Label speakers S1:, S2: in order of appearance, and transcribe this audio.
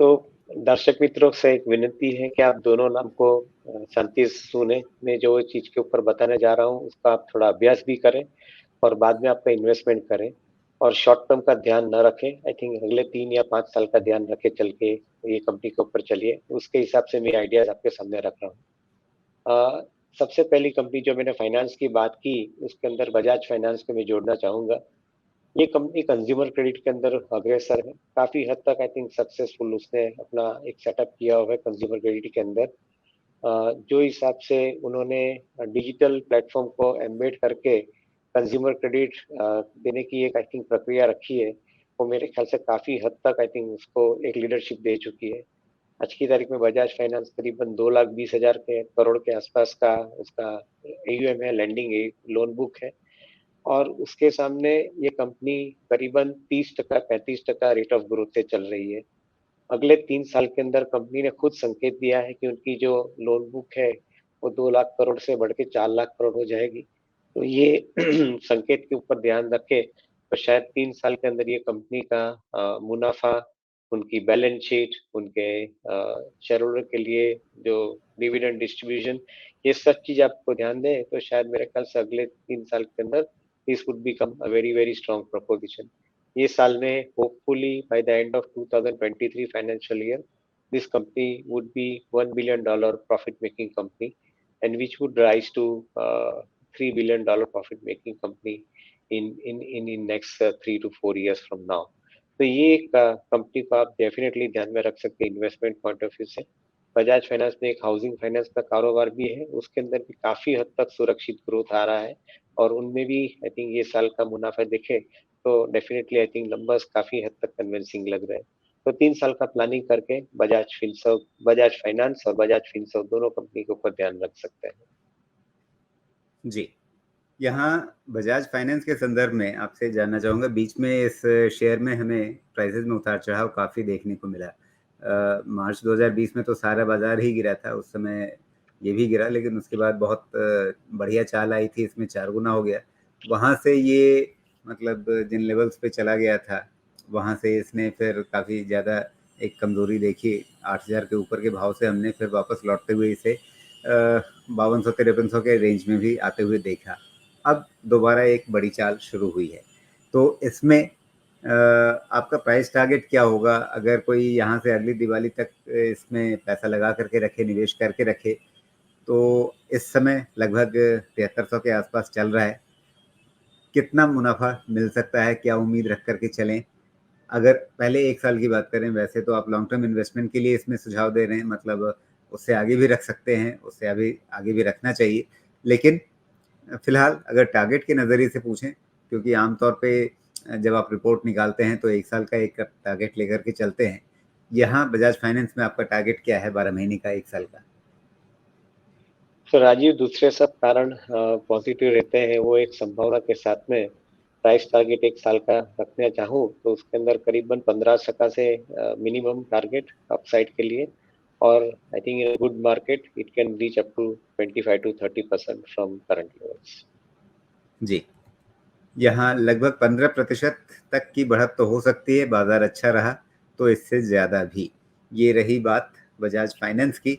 S1: तो दर्शक मित्रों से एक विनती है कि आप दोनों नाम को शांति से सुने। मैं जो चीज़ के ऊपर बताने जा रहा हूँ, उसका आप थोड़ा अभ्यास भी करें और बाद में आपका इन्वेस्टमेंट करें और शॉर्ट टर्म का ध्यान न रखें। आई थिंक अगले 3 या 5 साल का ध्यान रख के चल के ये कंपनी के ऊपर चलिए। उसके हिसाब से मैं आइडियाज़ आपके सामने रख रहा हूँ। सबसे पहली कंपनी जो मैंने फाइनेंस की बात की, उसके अंदर बजाज फाइनेंस को मैं जोड़ना चाहूँगा। ये कंपनी कंज्यूमर क्रेडिट के अंदर अग्रसर है। काफ़ी हद तक आई थिंक सक्सेसफुल उसने अपना एक सेटअप किया हुआ है कंज्यूमर क्रेडिट के अंदर। जो हिसाब से उन्होंने डिजिटल प्लेटफॉर्म को एम्बेड करके कंज्यूमर क्रेडिट देने की एक आई थिंक प्रक्रिया रखी है, वो मेरे ख्याल से काफ़ी हद तक आई थिंक उसको एक लीडरशिप दे चुकी है। आज की तारीख में बजाज फाइनेंस करीबन 2,20,000 के करोड़ के आसपास का उसका AUM है, लेंडिंग लोन बुक है। और उसके सामने ये कंपनी करीबन 30% 35% रेट ऑफ ग्रोथ से चल रही है। अगले 3 साल के अंदर कंपनी ने खुद संकेत दिया है कि उनकी जो लोन बुक है, वो 2 लाख करोड़ से बढ़ के 4 लाख करोड़ हो जाएगी। तो ये संकेत के ऊपर ध्यान रखे तो शायद 3 साल के अंदर ये कंपनी का मुनाफा, उनकी बैलेंस शीट, उनके शेयर होल्डर के लिए जो डिविडेंड डिस्ट्रीब्यूशन, ये सब चीज़ आपको ध्यान दें तो शायद मेरे ख्याल से अगले 3 साल के अंदर this would become a very very strong proposition. ये साल में hopefully by the end of 2023 financial year this company would be $1 billion profit making company and which would rise to $3 billion profit making company in next 3 to 4 years from now. तो ये एक company को आप definitely ध्यान में रख सकते हैं इन्वेस्टमेंट पॉइंट ऑफ व्यू से। बजाज फाइनेंस में एक हाउसिंग फाइनेंस का कारोबार भी है, उसके अंदर भी काफी हद तक सुरक्षित ग्रोथ आ रहा है और उनमें भी आई थिंक ये साल का मुनाफा देखे तो डेफिनेटली आई थिंक नंबर्स काफी हद तक कन्विंसिंग लग रहे हैं। तो 3 साल का प्लानिंग करके बजाज फाइनेंस और बजाज फिनसर्व दोनों कंपनी के ऊपर ध्यान रख सकते हैं।
S2: जी, यहाँ बजाज फाइनेंस के संदर्भ में आपसे जानना चाहूँगा, बीच में इस शेयर में हमें प्राइसेस में उतार चढ़ाव काफ़ी देखने को मिला। मार्च 2020 में तो सारा बाजार ही गिरा था, उस समय ये भी गिरा, लेकिन उसके बाद बहुत बढ़िया चाल आई थी, इसमें 4 गुना हो गया। वहाँ से ये मतलब जिन लेवल्स पे चला गया था, वहाँ से इसने फिर काफ़ी ज़्यादा एक कमज़ोरी देखी। 8,000 के ऊपर के भाव से हमने फिर वापस लौटते हुए इसे 5200-5300 के रेंज में भी आते हुए देखा। अब दोबारा एक बड़ी चाल शुरू हुई है, तो इसमें आपका प्राइस टारगेट क्या होगा? अगर कोई यहाँ से अगली दिवाली तक इसमें पैसा लगा करके रखे, निवेश करके रखे, तो इस समय लगभग 7300 के आसपास चल रहा है। कितना मुनाफा मिल सकता है, क्या उम्मीद रख करके चलें? अगर पहले 1 साल की बात करें, वैसे तो आप लॉन्ग टर्म इन्वेस्टमेंट के लिए इसमें सुझाव दे रहे हैं, मतलब उससे आगे भी रख सकते हैं, उससे अभी आगे भी रखना चाहिए। लेकिन फिलहाल अगर टारगेट के नज़रिए से पूछें, क्योंकि आमतौर पे जब आप रिपोर्ट निकालते हैं तो 1 साल का एक टारगेट लेकर के चलते हैं। यहाँ बजाज फाइनेंस में आपका टारगेट क्या है 12 महीने का, 1 साल का?
S1: तो राजीव, दूसरे सब कारण पॉजिटिव रहते हैं, वो एक संभावना के साथ में प्राइस टारगेट 1 साल का रखना चाहूँ तो उसके अंदर करीबन 15% से मिनिमम टारगेट अपसाइड के लिए, और I think in good market it can reach up to 25 to 30% from current levels.
S2: जी, यहाँ लगभग 15% तक की बढ़त तो हो सकती है, बाजार अच्छा रहा तो इससे ज़्यादा भी। ये रही बात बजाज फाइनेंस की।